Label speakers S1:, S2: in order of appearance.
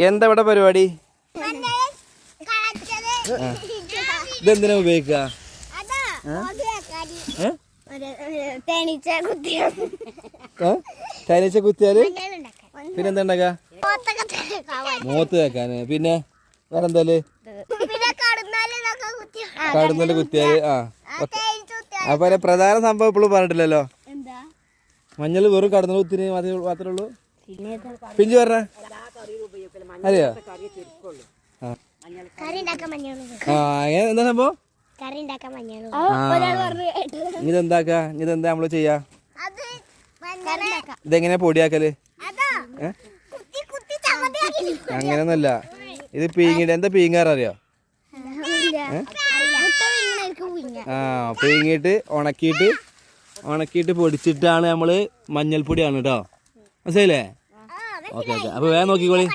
S1: എന്താ ഇവിടെ പരിപാടി? ഇതെന്തിനാ ഉപയോഗിക്കുക? തേനീച്ച കുത്തിയാല് പിന്നെന്താ ഉണ്ടാക്ക? മൂത്ത് വെക്കാന്. പിന്നെ വേറെന്താല്? കടന്നല് കുത്തിയാല്. അപ്പൊ പ്രധാന സംഭവം ഇപ്പോഴും പറഞ്ഞിട്ടില്ലല്ലോ. മഞ്ഞൾ വെറും കടന്നൽ കുത്തിന് മാത്രമേ ഉള്ളൂ. പിഞ്ചു പറഞ്ഞ അറിയോ? എന്താ സംഭവം? ഇതെന്താക്ക? ഇതെന്താ നമ്മള് ചെയ്യാ? ഇതെങ്ങനെയാ പൊടിയാക്കല്? അങ്ങനെയൊന്നല്ല. ഇത് പീങ്ങിട്ട് എന്താ പീങ്ങാററിയോ? പീങ്ങിട്ട് ഉണക്കിയിട്ട് പൊടിച്ചിട്ടാണ് നമ്മള് മഞ്ഞൾപ്പൊടിയാണ് കേട്ടോ. മനസ്സിലായില്ലേ? ഓക്കെ. അപ്പൊ വേഗം നോക്കിക്കോളി.